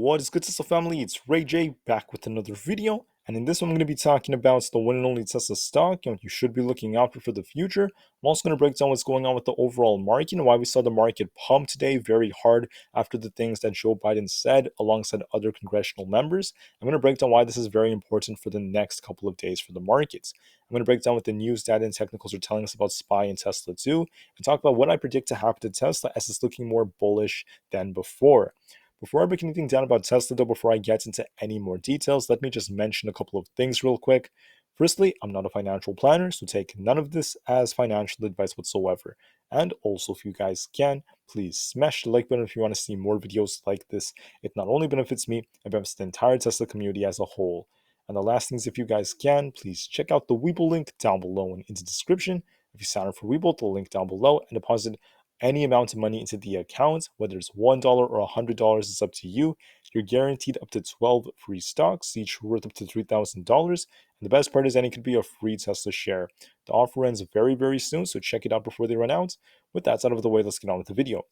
What is good, Tesla family? It's Ray J back with another video, and in this one I'm going to be talking about the one and only Tesla stock and what you should be looking out for the future. I'm also going to break down what's going on with the overall market and why we saw the market pump today very hard after the things that Joe Biden said alongside other congressional members. I'm going to break down why this is very important for the next couple of days for the markets. I'm going to break down what the news data and technicals are telling us about SPY and Tesla too, and talk about what I predict to happen to Tesla as it's looking more bullish than before. Before I break anything down about Tesla, though, before I get into any more details, let me just mention a couple of things real quick. Firstly, I'm not a financial planner, so take none of this as financial advice whatsoever. And also, if you guys can, please smash the like button if you want to see more videos like this. It not only benefits me, it benefits the entire Tesla community as a whole. And the last thing is, if you guys can, please check out the Webull link down below and in the description. If you sign up for Webull, the link down below, and deposit any amount of money into the account, whether it's $1 or $100, it's up to you. You're guaranteed up to 12 free stocks, each worth up to $3,000. And the best part is any could be a free Tesla share. The offer ends very, very soon, so check it out before they run out. With that out of the way, let's get on with the video.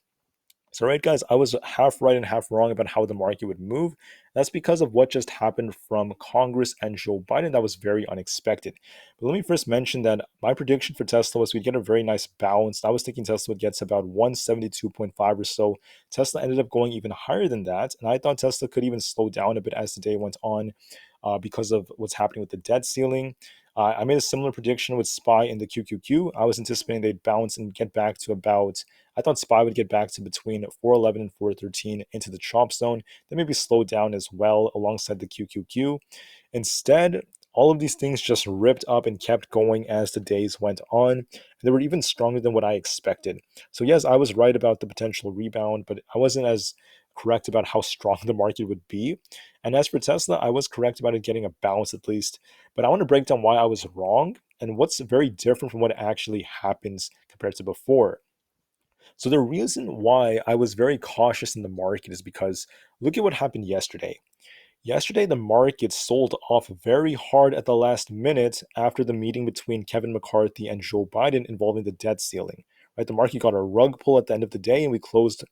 So, right, guys, I was half right and half wrong about how the market would move. That's because of what just happened from Congress and Joe Biden. That was very unexpected. But let me first mention that my prediction for Tesla was we'd get a very nice bounce. I was thinking Tesla would get to about 172.5 or so. Tesla ended up going even higher than that. And I thought Tesla could even slow down a bit as the day went on because of what's happening with the debt ceiling. I made a similar prediction with SPY in the QQQ. I was anticipating they'd bounce and get back to about, I thought SPY would get back to between 411 and 413 into the chop zone. Then maybe slow down as well alongside the QQQ. Instead, all of these things just ripped up and kept going as the days went on. And they were even stronger than what I expected. So yes, I was right about the potential rebound, but I wasn't as correct about how strong the market would be. And as for Tesla, I was correct about it getting a bounce at least. But I want to break down why I was wrong and what's very different from what actually happens compared to before. So the reason why I was very cautious in the market is because look at what happened yesterday. Yesterday, the market sold off very hard at the last minute after the meeting between Kevin McCarthy and Joe Biden involving the debt ceiling. Right, the market got a rug pull at the end of the day, and we closed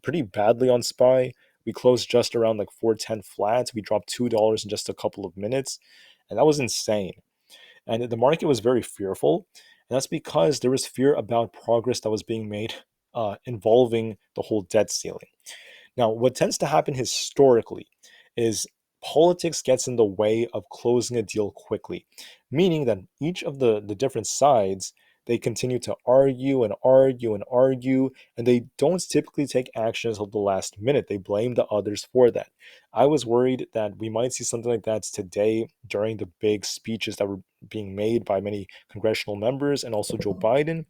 pretty badly on SPY. We closed just around like 410 flats. We dropped $2 in just a couple of minutes, and that was insane. And the market was very fearful, and that's because there was fear about progress that was being made involving the whole debt ceiling. Now, what tends to happen historically is politics gets in the way of closing a deal quickly, meaning that each of the different sides, they continue to argue and argue and argue, and they don't typically take action until the last minute. They blame the others for that. I was worried that we might see something like that today during the big speeches that were being made by many congressional members and also Joe Biden.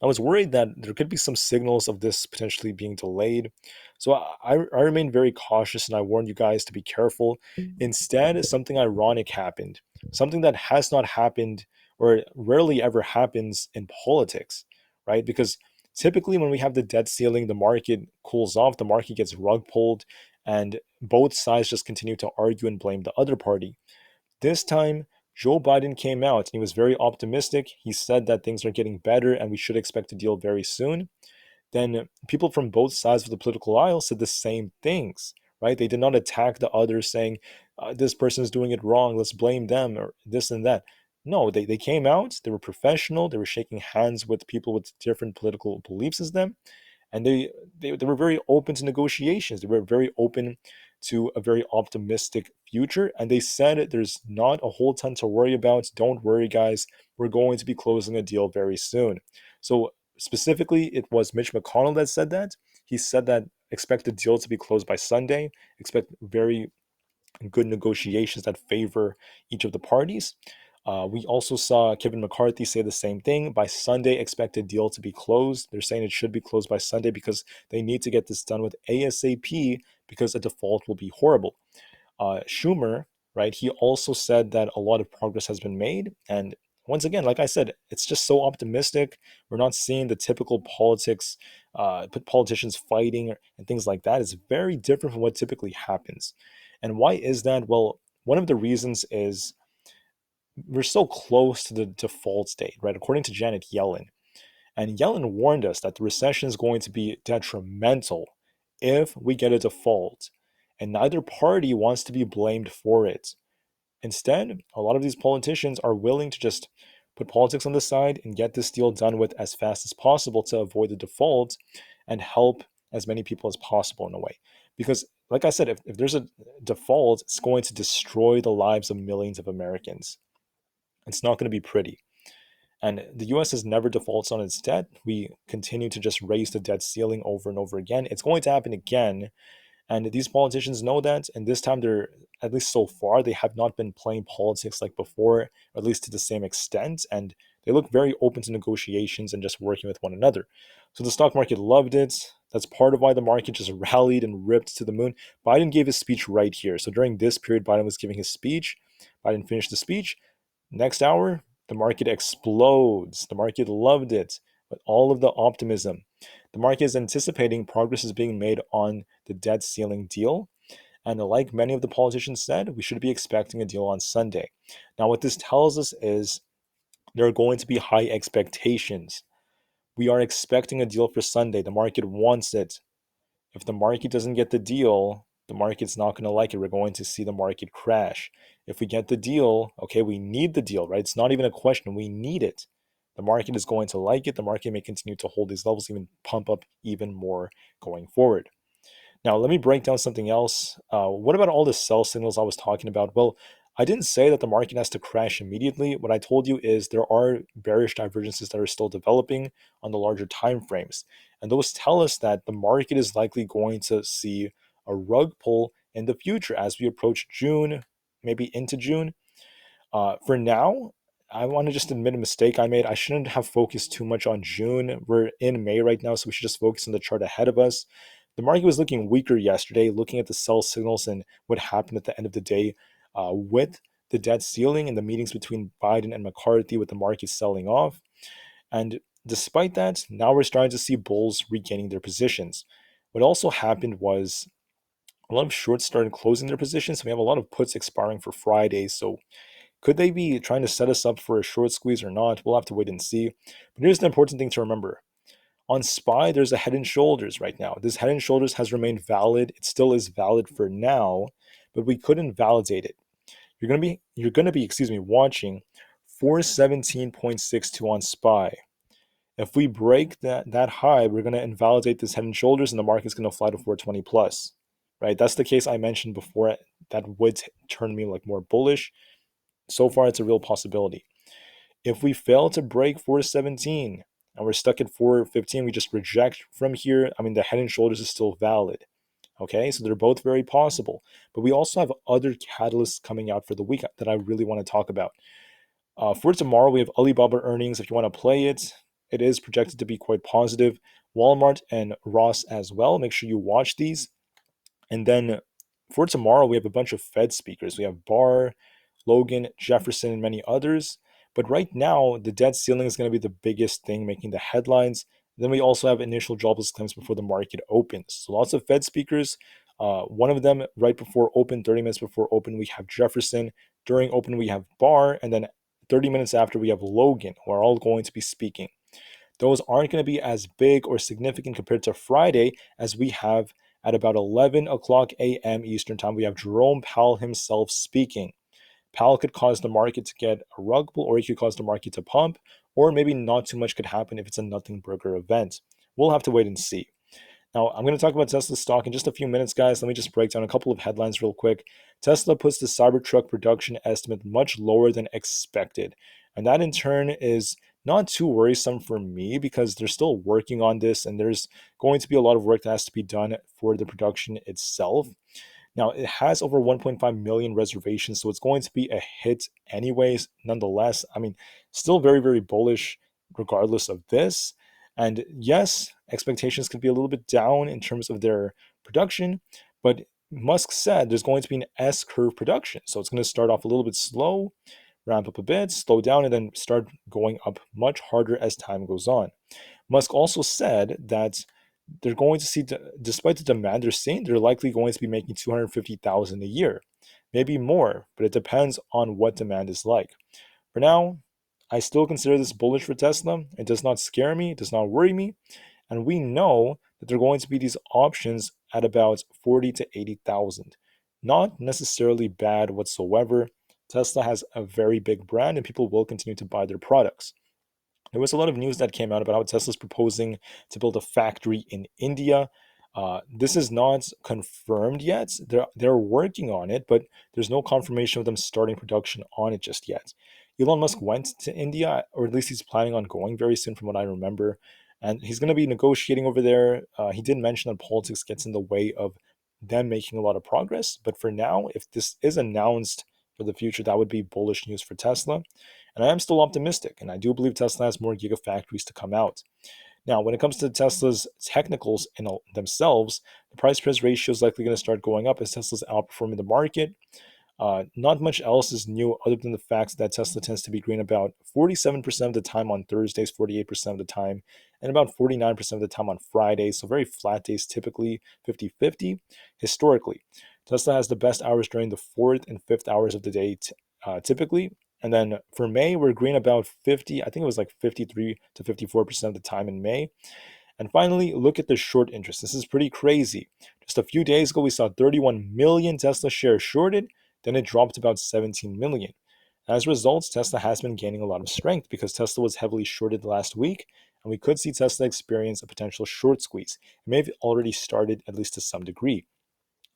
I was worried that there could be some signals of this potentially being delayed. So I remained very cautious and I warned you guys to be careful. Instead, something ironic happened, something that has not happened or rarely ever happens in politics, right? Because typically when we have the debt ceiling, the market cools off, the market gets rug pulled, and both sides just continue to argue and blame the other party. This time, Joe Biden came out and he was very optimistic. He said that things are getting better and we should expect a deal very soon. Then people from both sides of the political aisle said the same things, right? They did not attack the others saying, this person is doing it wrong, let's blame them, or this and that. No, they came out, they were professional, they were shaking hands with people with different political beliefs as them, and they were very open to negotiations. They were very open to a very optimistic future, and they said there's not a whole ton to worry about. Don't worry, guys. We're going to be closing a deal very soon. So specifically, it was Mitch McConnell that said that. He said that expect the deal to be closed by Sunday. Expect very good negotiations that favor each of the parties. We also saw Kevin McCarthy say the same thing. By Sunday, expect a deal to be closed. They're saying it should be closed by Sunday because they need to get this done with ASAP because a default will be horrible. Schumer, right, he also said that a lot of progress has been made. And once again, like I said, it's just so optimistic. We're not seeing the typical politics, politicians fighting and things like that. It's very different from what typically happens. And why is that? Well, one of the reasons is we're so close to the default date, right? According to Janet Yellen. And Yellen warned us that the recession is going to be detrimental if we get a default. and neither party wants to be blamed for it. Instead, a lot of these politicians are willing to just put politics on the side and get this deal done with as fast as possible to avoid the default and help as many people as possible in a way. Because, like I said, if there's a default, it's going to destroy the lives of millions of Americans. It's not going to be pretty. And the US has never defaults on its debt. We continue to just raise the debt ceiling over and over again. It's going to happen again, and these politicians know that, and this time they're, at least so far, they have not been playing politics like before, or at least to the same extent, and they look very open to negotiations and just working with one another. So the stock market loved it. That's part of why the market just rallied and ripped to the moon. Biden gave his speech right here. So during this period, Biden was giving his speech. Biden finished the speech. Next hour, the market explodes. The market loved it, but all of the optimism. The market is anticipating progress is being made on the debt ceiling deal. And like many of the politicians said, we should be expecting a deal on Sunday. Now, what this tells us is there are going to be high expectations. We are expecting a deal for Sunday. The market wants it. If the market doesn't get the deal, the market's not going to like it. We're going to see the market crash. If we get the deal, okay, we need the deal, right? It's not even a question. We need it. The market is going to like it. The market may continue to hold these levels, even pump up even more going forward. Now, let me break down something else. What about all the sell signals I was talking about? Well, I didn't say that the market has to crash immediately. What I told you is there are bearish divergences that are still developing on the larger time frames. And those tell us that the market is likely going to see a rug pull in the future as we approach June, maybe into June. For now, I want to just admit a mistake I made. I shouldn't have focused too much on June. We're in May right now, so we should just focus on the chart ahead of us. The market was looking weaker yesterday, looking at the sell signals and what happened at the end of the day with the debt ceiling and the meetings between Biden and McCarthy with the market selling off. And despite that, now we're starting to see bulls regaining their positions. What also happened was a lot of shorts started closing their positions. So we have a lot of puts expiring for Friday. So could they be trying to set us up for a short squeeze or not? We'll have to wait and see. But here's the important thing to remember. On SPY, there's a head and shoulders right now. This head and shoulders has remained valid. It still is valid for now, but we couldn't validate it. You're gonna be watching 417.62 on SPY. If we break that high, we're gonna invalidate this head and shoulders, and the market's gonna fly to 420 plus. Right? That's the case I mentioned before. That would turn me like more bullish. So far, it's a real possibility. If we fail to break 417 and we're stuck at 415, we just reject from here. I mean, the head and shoulders is still valid. Okay, so they're both very possible. But we also have other catalysts coming out for the week that I really want to talk about. For tomorrow, we have Alibaba earnings. If you want to play it, it is projected to be quite positive. Walmart and Ross as well. Make sure you watch these. And then for tomorrow, we have a bunch of Fed speakers. We have Barr, Logan, Jefferson, and many others. But right now, the debt ceiling is going to be the biggest thing making the headlines. Then we also have initial jobless claims before the market opens. So lots of Fed speakers. One of them right before open, 30 minutes before open, we have Jefferson. During open, we have Barr. And then 30 minutes after, we have Logan, who are all going to be speaking. Those aren't going to be as big or significant compared to Friday, as we have at about 11 o'clock a.m. Eastern Time, we have Jerome Powell himself speaking. Powell could cause the market to get a rug pull, or he could cause the market to pump, or maybe not too much could happen if it's a nothing burger event. We'll have to wait and see. Now, I'm going to talk about Tesla stock in just a few minutes, guys. Let me just break down a couple of headlines real quick. Tesla puts the Cybertruck production estimate much lower than expected. And that in turn is not too worrisome for me because they're still working on this and there's going to be a lot of work that has to be done for the production itself. Now, it has over 1.5 million reservations, so it's going to be a hit anyways. Nonetheless, I mean, still very, very bullish regardless of this. And yes, expectations could be a little bit down in terms of their production, but Musk said there's going to be an S-curve production. So it's going to start off a little bit slow, ramp up a bit, slow down, and then start going up much harder as time goes on. Musk also said that they're going to see, despite the demand they're seeing, they're likely going to be making 250,000 a year, maybe more, but it depends on what demand is like. For now, I still consider this bullish for Tesla. It does not scare me, it does not worry me, and we know that there are going to be these options at about 40 to 80,000. Not necessarily bad whatsoever. Tesla has a very big brand and people will continue to buy their products. There was a lot of news that came out about how Tesla's proposing to build a factory in India. This is not confirmed yet. They're working on it, but there's no confirmation of them starting production on it just yet. Elon Musk went to India, or at least he's planning on going very soon, from what I remember. And he's going to be negotiating over there. He did mention that politics gets in the way of them making a lot of progress. But for now, if this is announced for the future, that would be bullish news for Tesla. And I am still optimistic, and I do believe Tesla has more gigafactories to come out. Now, when it comes to Tesla's technicals in themselves, the price price ratio is likely going to start going up as Tesla's outperforming the market. Not much else is new other than the fact that Tesla tends to be green about 47% of the time on Thursdays, 48% of the time, and about 49% of the time on Fridays. So very flat days, typically 50-50. Historically, Tesla has the best hours during the fourth and fifth hours of the day, typically. And then for May, we're green about 50, I think it was like 53 to 54% of the time in May. And finally, look at the short interest. This is pretty crazy. Just a few days ago, we saw 31 million Tesla shares shorted. Then it dropped about 17 million. As a result, Tesla has been gaining a lot of strength because Tesla was heavily shorted last week, and we could see Tesla experience a potential short squeeze. It may have already started, at least to some degree.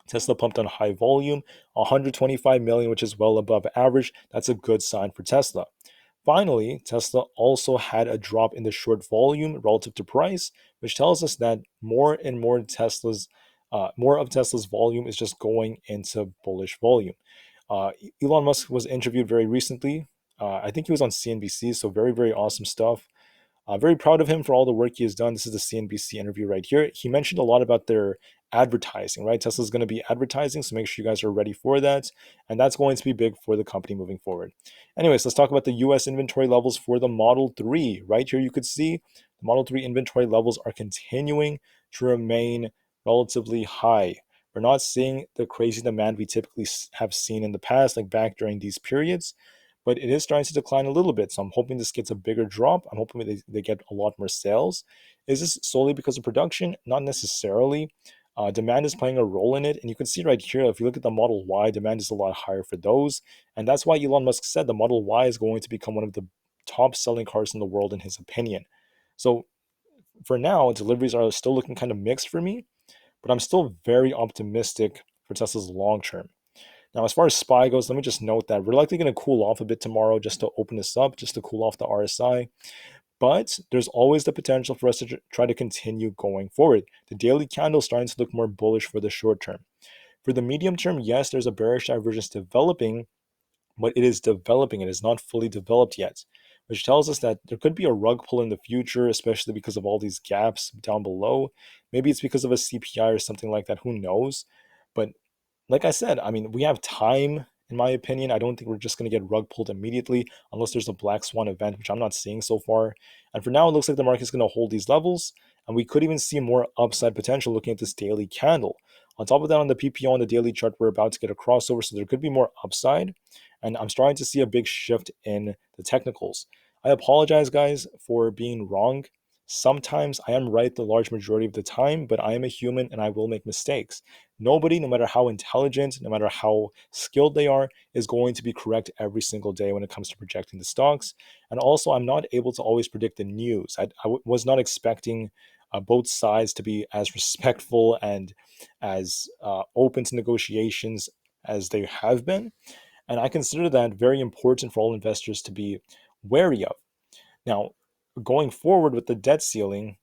Tesla pumped on high volume, 125 million, which is well above average. That's a good sign for Tesla. Finally, Tesla also had a drop in the short volume relative to price, which tells us that more and more of Tesla's volume is just going into bullish volume. Uh, Elon Musk was interviewed very recently. I think he was on CNBC, so very, very awesome stuff. Very proud of him for all the work he has done. This is the CNBC interview right here. He mentioned a lot about their advertising, right? Tesla's going to be advertising, so make sure you guys are ready for that. And that's going to be big for the company moving forward. Anyways, let's talk about the US inventory levels for the Model 3. Right here, you could see the Model 3 inventory levels are continuing to remain relatively high. We're not seeing the crazy demand we typically have seen in the past, like back during these periods, but it is starting to decline a little bit. So I'm hoping this gets a bigger drop. I'm hoping they get a lot more sales. Is this solely because of production? Not necessarily. Demand is playing a role in it. And you can see right here, if you look at the Model Y, demand is a lot higher for those. And that's why Elon Musk said the Model Y is going to become one of the top selling cars in the world, in his opinion. So for now, deliveries are still looking kind of mixed for me, but I'm still very optimistic for Tesla's long term. Now, as far as SPY goes, let me just note that we're likely going to cool off a bit tomorrow just to open this up, just to cool off the RSI. But there's always the potential for us to try to continue going forward. The daily candle is starting to look more bullish for the short term. For the medium term, yes, there's a bearish divergence developing, but it is developing. It is not fully developed yet, which tells us that there could be a rug pull in the future, especially because of all these gaps down below. Maybe it's because of a CPI or something like that. Who knows? But like I said, I mean, we have time, in my opinion. I don't think we're just going to get rug pulled immediately unless there's a black swan event, which I'm not seeing so far. And for now, it looks like the market's going to hold these levels, and we could even see more upside potential looking at this daily candle. On top of that, on the PPO on the daily chart, we're about to get a crossover, so there could be more upside. And I'm starting to see a big shift in the technicals. I apologize, guys, for being wrong. Sometimes I am right the large majority of the time, but I am a human and I will make mistakes. Nobody, no matter how intelligent, no matter how skilled they are, is going to be correct every single day when it comes to projecting the stocks. And also, I'm not able to always predict the news. Was not expecting both sides to be as respectful and as open to negotiations as they have been. And I consider that very important for all investors to be wary of. Now, going forward with the debt ceiling,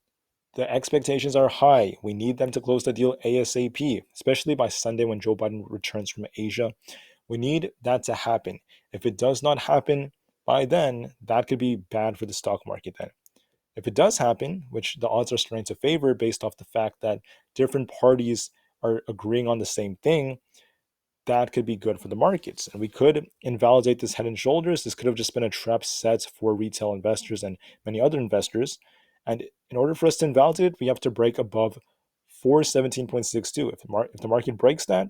the expectations are high. We need them to close the deal ASAP, especially by Sunday when Joe Biden returns from Asia. We need that to happen. If it does not happen by then, that could be bad for the stock market then. If it does happen, which the odds are starting to favor based off the fact that different parties are agreeing on the same thing, that could be good for the markets. And we could invalidate this head and shoulders. This could have just been a trap set for retail investors and many other investors. And in order for us to invalidate it, we have to break above 417.62. If the market breaks that,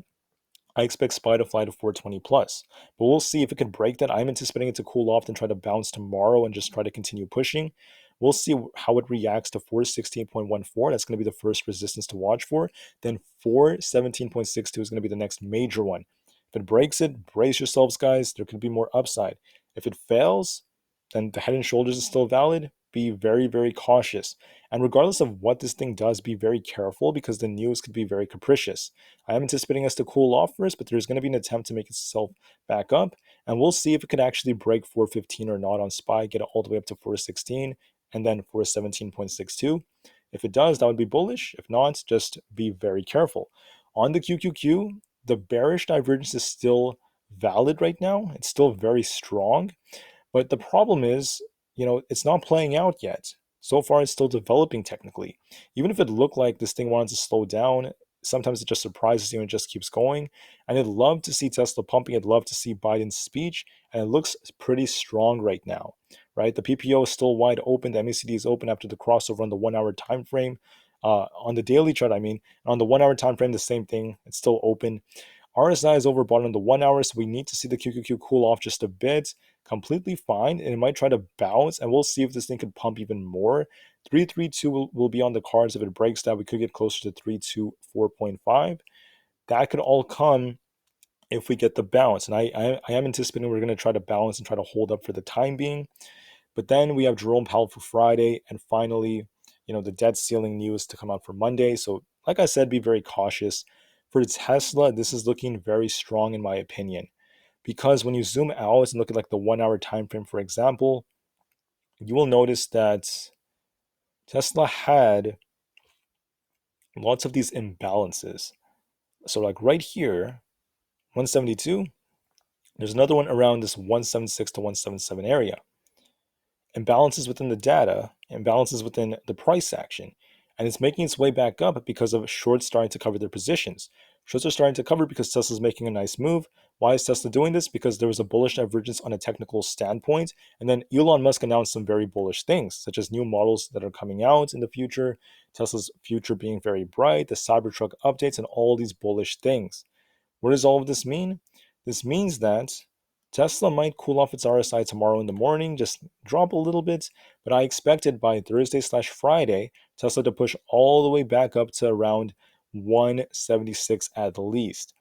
I expect SPY to fly to 420 plus. But we'll see if it can break that. I'm anticipating it to cool off and try to bounce tomorrow and just try to continue pushing. We'll see how it reacts to 416.14. That's going to be the first resistance to watch for. Then 417.62 is going to be the next major one. If it breaks it, brace yourselves, guys. There could be more upside. If it fails, then the head and shoulders is still valid. Be very, very cautious. And regardless of what this thing does, be very careful because the news could be very capricious. I am anticipating us to cool off first, but there's going to be an attempt to make itself back up. And we'll see if it could actually break 415 or not on SPY, get it all the way up to 416 and then 417.62. If it does, that would be bullish. If not, just be very careful. On the QQQ, the bearish divergence is still valid right now. It's still very strong. But the problem is, it's not playing out yet. So far, it's still developing technically. Even if it looked like this thing wanted to slow down, sometimes it just surprises you and just keeps going. And I'd love to see Tesla pumping. I'd love to see Biden's speech. And it looks pretty strong right now, right? The PPO is still wide open. The MACD is open after the crossover on the 1 hour time frame. On the daily chart, I mean. And on the 1 hour time frame, the same thing. It's still open. RSI is overbought on the 1 hour, so we need to see the QQQ cool off just a bit. Completely fine, and it might try to bounce, and we'll see if this thing could pump even more. 332 will be on the cards. If it breaks that, we could get closer to 324.5. That could all come if we get the bounce, and I am anticipating we're going to try to balance and try to hold up for the time being. But then we have Jerome Powell for Friday, and finally, the debt ceiling news to come out for Monday. So, like I said, be very cautious. For Tesla, this is looking very strong in my opinion, because when you zoom out and look at like the 1 hour time frame, for example, you will notice that Tesla had lots of these imbalances. So like right here, 172, there's another one around this 176 to 177 area. Imbalances within the data, imbalances within the price action. And it's making its way back up because of shorts starting to cover their positions. Shorts are starting to cover because Tesla's making a nice move. Why is Tesla doing this? Because there was a bullish divergence on a technical standpoint. And then Elon Musk announced some very bullish things, such as new models that are coming out in the future, Tesla's future being very bright, the Cybertruck updates, and all these bullish things. What does all of this mean? This means that Tesla might cool off its RSI tomorrow in the morning, just drop a little bit, but I expected by Thursday/Friday, Tesla to push all the way back up to around 176 at the least.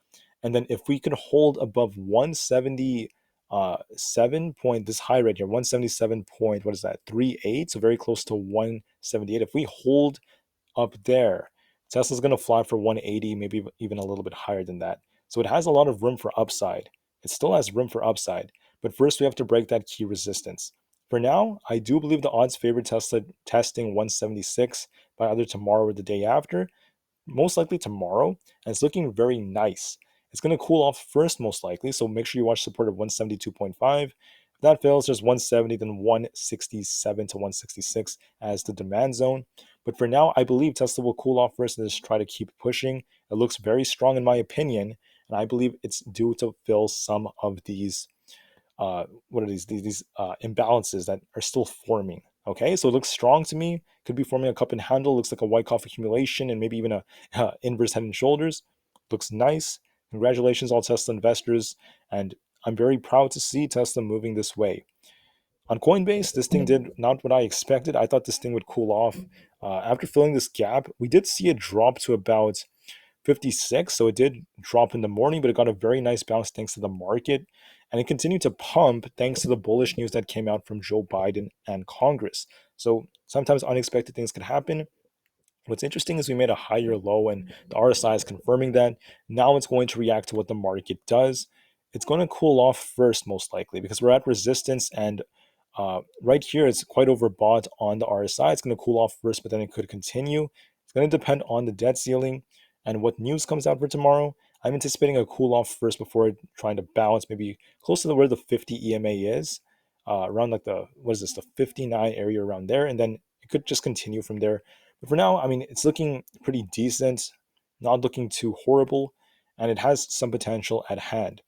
And then if we could hold above 177 point, this high right here, 177 point, what is that, 38? So very close to 178. If we hold up there, Tesla's going to fly for 180, maybe even a little bit higher than that. So it has a lot of room for upside. It still has room for upside. But first, we have to break that key resistance. For now, I do believe the odds favor Tesla testing 176 by either tomorrow or the day after. Most likely tomorrow. And it's looking very nice. It's going to cool off first, most likely. So make sure you watch support of 172.5. If that fails, there's 170, then 167 to 166 as the demand zone. But for now, I believe Tesla will cool off first and just try to keep pushing. It looks very strong in my opinion, and I believe it's due to fill some of these what are these imbalances that are still forming. Okay, so it looks strong to me. Could be forming a cup and handle. Looks like a Wyckoff accumulation and maybe even a inverse head and shoulders. Looks nice. Congratulations, all Tesla investors, and I'm very proud to see Tesla moving this way. On Coinbase, this thing did not what I expected. I thought this thing would cool off. After filling this gap, we did see it drop to about 56, so it did drop in the morning, but it got a very nice bounce thanks to the market, and it continued to pump thanks to the bullish news that came out from Joe Biden and Congress. So sometimes unexpected things can happen. What's interesting is we made a higher low, and the RSI is confirming that. Now it's going to react to what the market does. It's going to cool off first, most likely, because we're at resistance, and right here it's quite overbought on the RSI. It's going to cool off first, but then it could continue. It's going to depend on the debt ceiling and what news comes out for tomorrow. I'm anticipating a cool off first before trying to bounce, maybe close to where the 50 EMA is, around like the 59 area around there, and then it could just continue from there. But for now, I mean, it's looking pretty decent, not looking too horrible, and it has some potential at hand.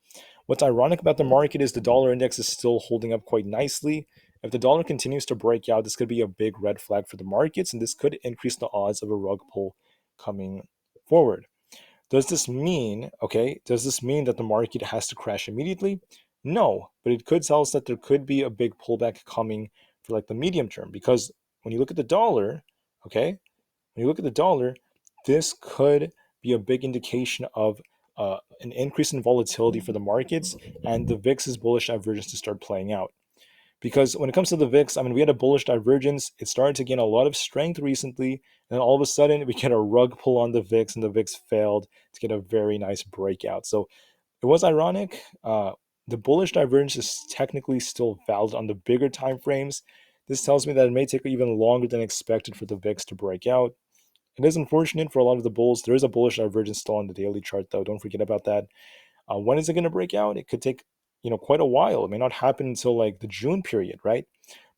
What's ironic about the market is the dollar index is still holding up quite nicely. If the dollar continues to break out, this could be a big red flag for the markets, and this could increase the odds of a rug pull coming forward. Does this mean that the market has to crash immediately? No, but it could tell us that there could be a big pullback coming for like the medium term, because when you look at the dollar, okay, when you look at the dollar, this could be a big indication of an increase in volatility for the markets and the VIX's bullish divergence to start playing out. Because when it comes to the VIX, I mean, we had a bullish divergence. It started to gain a lot of strength recently. And then all of a sudden, we get a rug pull on the VIX, and the VIX failed to get a very nice breakout. So it was ironic. The bullish divergence is technically still valid on the bigger time frames. This tells me that it may take even longer than expected for the VIX to break out. It is unfortunate for a lot of the bulls. There is a bullish divergence still on the daily chart, though. Don't forget about that. When is it going to break out? It could take, quite a while. It may not happen until like the June period, right?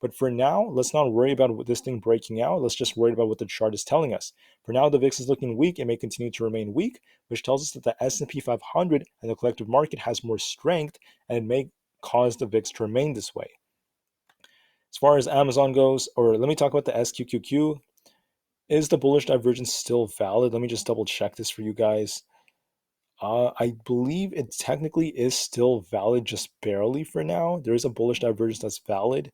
But for now, let's not worry about this thing breaking out. Let's just worry about what the chart is telling us. For now, the VIX is looking weak. It may continue to remain weak, which tells us that the S&P 500 and the collective market has more strength, and it may cause the VIX to remain this way. As far as Amazon goes, or let me talk about the SQQQ. Is the bullish divergence still valid? Let me just double check this for you guys. I believe it technically is still valid, just barely for now. There is a bullish divergence that's valid.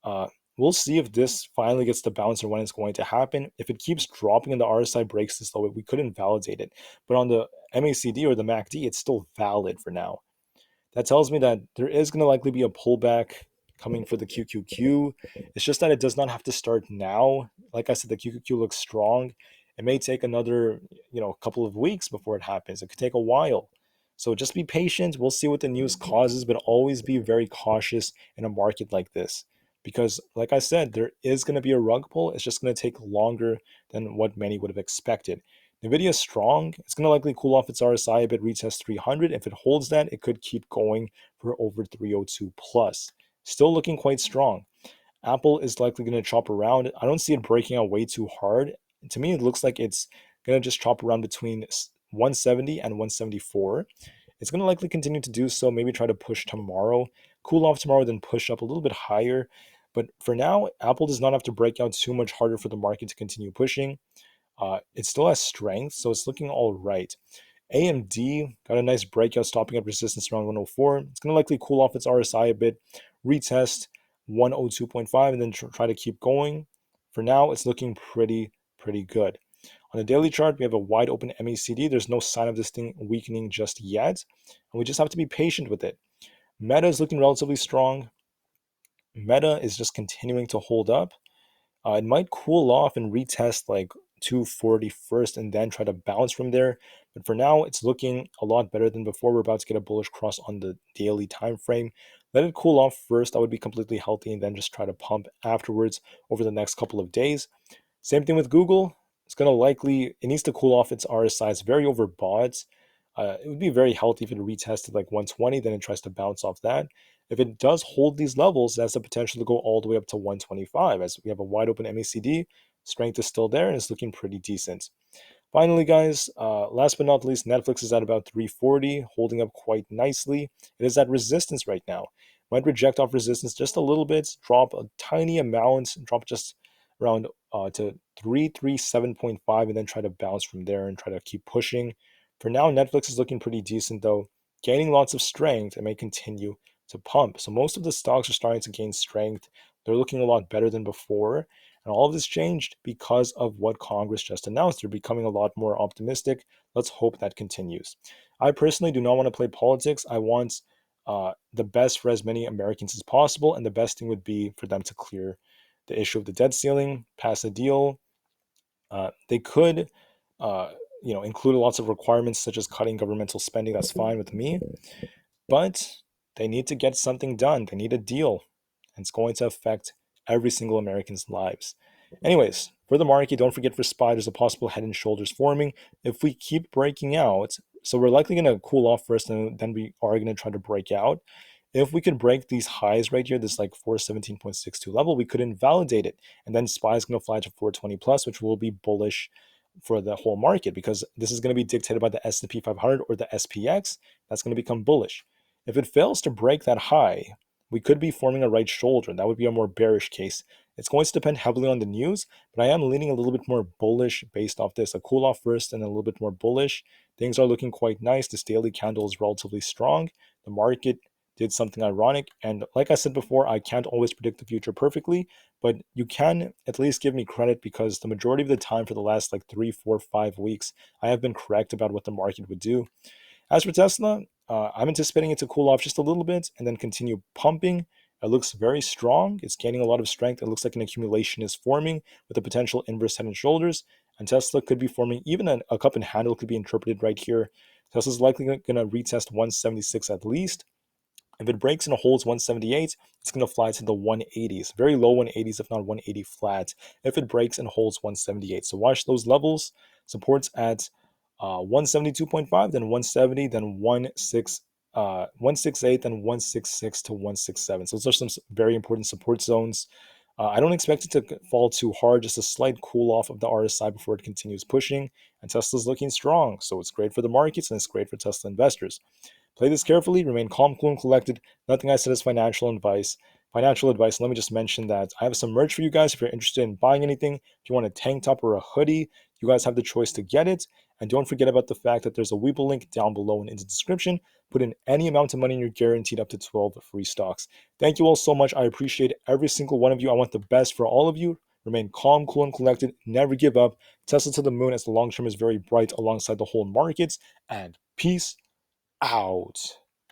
Uh, we'll see if this finally gets to bounce or when it's going to happen. If it keeps dropping and the RSI breaks this low, we couldn't validate it. But on the MACD or the MACD, it's still valid for now. That tells me that there is going to likely be a pullback coming for the QQQ. It's just that it does not have to start now. Like I said, the QQQ looks strong. It may take another, couple of weeks before it happens. It could take a while. So just be patient. We'll see what the news causes, but always be very cautious in a market like this. Because, like I said, there is going to be a rug pull. It's just going to take longer than what many would have expected. Nvidia is strong. It's going to likely cool off its RSI a bit, retest 300. If it holds that, it could keep going for over 302 plus. Still looking quite strong. Aapl is likely going to chop around. I don't see it breaking out way too hard. To me, it looks like it's going to just chop around between 170 and 174. It's going to likely continue to do so, maybe try to push tomorrow, cool off tomorrow, then push up a little bit higher. But for now, Aapl does not have to break out too much harder for the market to continue pushing. It still has strength, so it's looking all right. AMD got a nice breakout, stopping at resistance around 104. It's going to likely cool off its RSI a bit, retest 102.5, and then try to keep going. For now, it's looking pretty good. On the daily chart, we have a wide open MACD. There's no sign of this thing weakening just yet, and we just have to be patient with it. Meta is looking relatively strong. Meta is just continuing to hold up. It might cool off and retest like 240 first and then try to bounce from there. But for now, it's looking a lot better than before. We're about to get a bullish cross on the daily time frame. Let it cool off first. That would be completely healthy, and then just try to pump afterwards over the next couple of days. Same thing with Google. It's going to likely, it needs to cool off its RSI. It's very overbought. It would be very healthy if it retested like 120, then it tries to bounce off that. If it does hold these levels, it has the potential to go all the way up to 125, as we have a wide open MACD. Strength is still there, and it's looking pretty decent. Finally, guys, last but not least, Netflix is at about 340, holding up quite nicely. It is at resistance right now. Might reject off resistance just a little bit, drop a tiny amount, drop just around to 337.5, and then try to bounce from there and try to keep pushing. For now, Netflix is looking pretty decent, though. Gaining lots of strength and may continue to pump. So most of the stocks are starting to gain strength. They're looking a lot better than before. And all of this changed because of what Congress just announced. They're becoming a lot more optimistic. Let's hope that continues. I personally do not want to play politics. I want the best for as many Americans as possible. And the best thing would be for them to clear the issue of the debt ceiling, pass a deal. They could, include lots of requirements such as cutting governmental spending. That's fine with me. But they need to get something done. They need a deal. And it's going to affect every single American's lives. Anyways, for the market, don't forget for SPY, there's a possible head and shoulders forming. If we keep breaking out, so we're likely going to cool off first, and then we are going to try to break out. If we could break these highs right here, this like 417.62 level, we could invalidate it. And then SPY is going to fly to 420 plus, which will be bullish for the whole market, because this is going to be dictated by the S&P 500 or the SPX. That's going to become bullish. If it fails to break that high, we could be forming a right shoulder. That would be a more bearish case. It's going to depend heavily on the news, but I am leaning a little bit more bullish based off this. A cool off first and a little bit more bullish. Things are looking quite nice. This daily candle is relatively strong. The market did something ironic. And like I said before, I can't always predict the future perfectly, but you can at least give me credit because the majority of the time for the last like 3, 4, 5 weeks, I have been correct about what the market would do. As for Tesla, I'm anticipating it to cool off just a little bit and then continue pumping. It looks very strong. It's gaining a lot of strength. It looks like an accumulation is forming with a potential inverse head and shoulders. And Tesla could be forming, even a cup and handle could be interpreted right here. Tesla's likely going to retest 176 at least. If it breaks and holds 178, it's going to fly to the 180s, very low 180s, if not 180 flat, if it breaks and holds 178. So watch those levels. Supports at 172.5, then 170, then 168, then 166 to 167. So those are some very important support zones. I don't expect it to fall too hard, just a slight cool off of the RSI before it continues pushing. And Tesla's looking strong, so it's great for the markets and it's great for Tesla investors. Play this carefully, remain calm, cool, and collected. Nothing I said is financial advice. Financial advice, let me just mention that I have some merch for you guys if you're interested in buying anything. If you want a tank top or a hoodie, you guys have the choice to get it. And don't forget about the fact that there's a Weeble link down below and in the description. Put in any amount of money and you're guaranteed up to 12 free stocks. Thank you all so much. I appreciate every single one of you. I want the best for all of you. Remain calm, cool, and collected. Never give up. Tesla to the moon as the long term is very bright alongside the whole markets. And peace out.